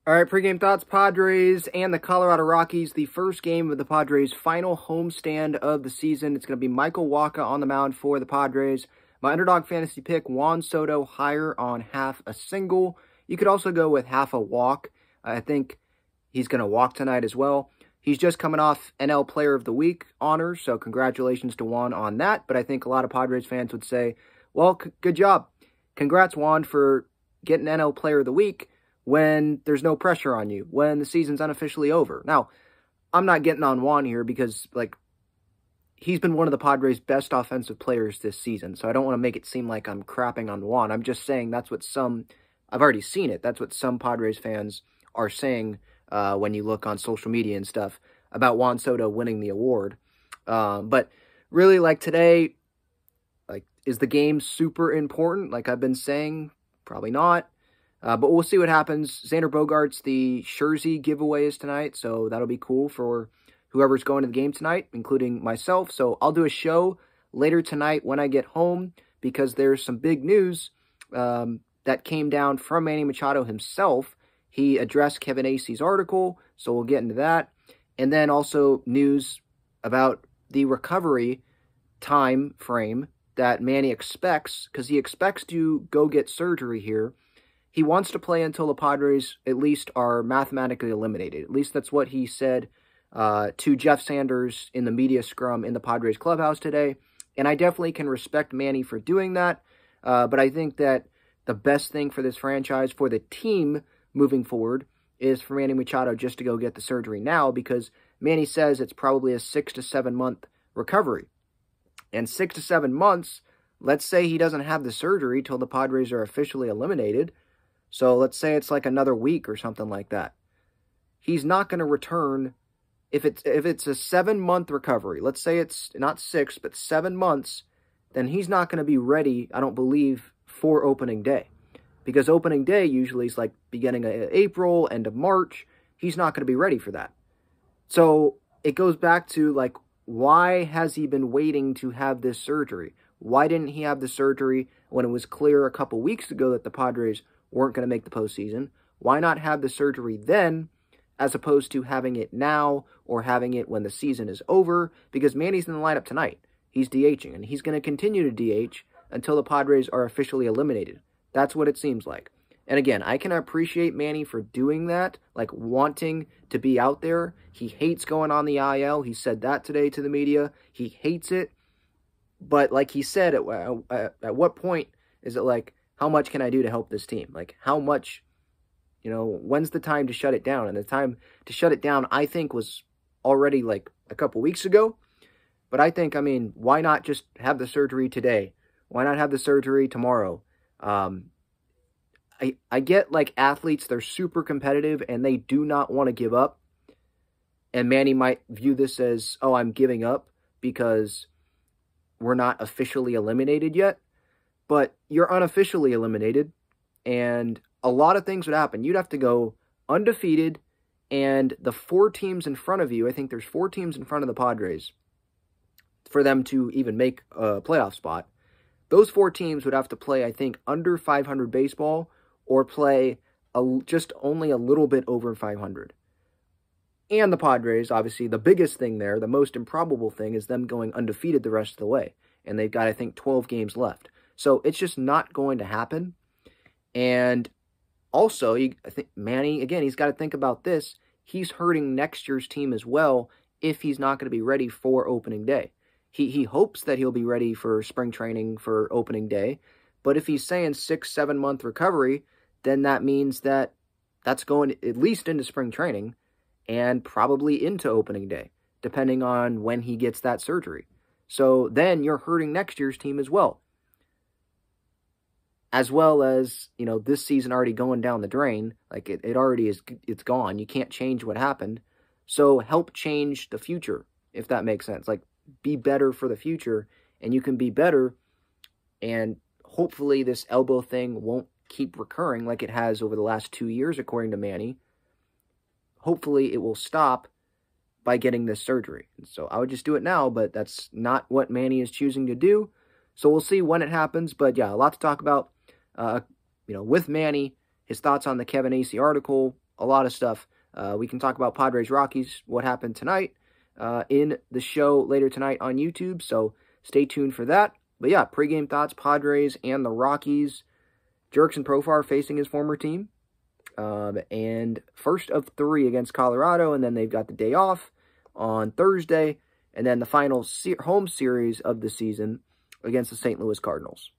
All right, pregame thoughts, Padres and the Colorado Rockies. The first game of the Padres' final homestand of the season. It's going to be Michael Wacha on the mound for the Padres. My underdog fantasy pick, Juan Soto, higher on half a single. You could also go with half a walk. I think he's going to walk tonight as well. He's just coming off NL Player of the Week honors, so congratulations to Juan on that. But I think a lot of Padres fans would say, well, good job. Congrats, Juan, for getting NL Player of the Week when there's no pressure on you, when the season's unofficially over. Now, I'm not getting on Juan here because, he's been one of the Padres' best offensive players this season, so I don't want to make it seem like I'm crapping on Juan. I'm just saying that's what I've already seen it, that's what some Padres fans are saying when you look on social media and stuff about Juan Soto winning the award. But really, today, is the game super important? Like I've been saying, probably not. But we'll see what happens. Xander Bogaerts, the Jersey giveaway is tonight, so that'll be cool for whoever's going to the game tonight, including myself. So I'll do a show later tonight when I get home because there's some big news that came down from Manny Machado himself. He addressed Kevin Acey's article, so we'll get into that. And then also news about the recovery time frame that Manny expects, because he expects to go get surgery here. He wants to play until the Padres at least are mathematically eliminated. At least that's what he said to Jeff Sanders in the media scrum in the Padres clubhouse today. And I definitely can respect Manny for doing that. But I think that the best thing for this franchise, for the team moving forward, is for Manny Machado just to go get the surgery now, because Manny says it's probably a 6 to 7 month recovery. And 6 to 7 months, let's say he doesn't have the surgery till the Padres are officially eliminated. So let's say it's like another week or something like that. He's not going to return if it's a 7-month recovery. Let's say it's not 6, but 7 months, then he's not going to be ready, I don't believe, for opening day. Because opening day usually is like beginning of April, end of March. He's not going to be ready for that. So it goes back to why has he been waiting to have this surgery? Why didn't he have the surgery when it was clear a couple weeks ago that the Padres weren't going to make the postseason? Why not have the surgery then, as opposed to having it now or having it when the season is over? Because Manny's in the lineup tonight. He's DHing, and he's going to continue to DH until the Padres are officially eliminated. That's what it seems like. And again, I can appreciate Manny for doing that, wanting to be out there. He hates going on the IL. He said that today to the media. He hates it. But like he said, at what point is it how much can I do to help this team? How much, when's the time to shut it down? And the time to shut it down, I think, was already a couple weeks ago. But I think, why not just have the surgery today? Why not have the surgery tomorrow? I get athletes, they're super competitive and they do not want to give up. And Manny might view this as, oh, I'm giving up because we're not officially eliminated yet. But you're unofficially eliminated, and a lot of things would happen. You'd have to go undefeated, and the 4 teams in front of you, I think there's 4 teams in front of the Padres, for them to even make a playoff spot. Those 4 teams would have to play, I think, under 500 baseball, or play just only a little bit over 500. And the Padres, obviously, the biggest thing there, the most improbable thing, is them going undefeated the rest of the way. And they've got, I think, 12 games left. So it's just not going to happen. And also, I think Manny, again, he's got to think about this. He's hurting next year's team as well if he's not going to be ready for opening day. He hopes that he'll be ready for spring training for opening day. But if he's saying 6-7 month recovery, then that means that that's going at least into spring training and probably into opening day, depending on when he gets that surgery. So then you're hurting next year's team as well. As well as, this season already going down the drain. It already is, it's gone. You can't change what happened. So help change the future, if that makes sense. Be better for the future, and you can be better, and hopefully this elbow thing won't keep recurring like it has over the last 2 years, according to Manny. Hopefully it will stop by getting this surgery. So I would just do it now, but that's not what Manny is choosing to do. So we'll see when it happens. But yeah, a lot to talk about. With Manny, his thoughts on the Kevin Acey article, a lot of stuff. We can talk about Padres Rockies, what happened tonight, in the show later tonight on YouTube, so stay tuned for that. But yeah, pregame thoughts, Padres and the Rockies. Jurickson Profar facing his former team. And first of 3 against Colorado, and then they've got the day off on Thursday, and then the final home series of the season against the St. Louis Cardinals.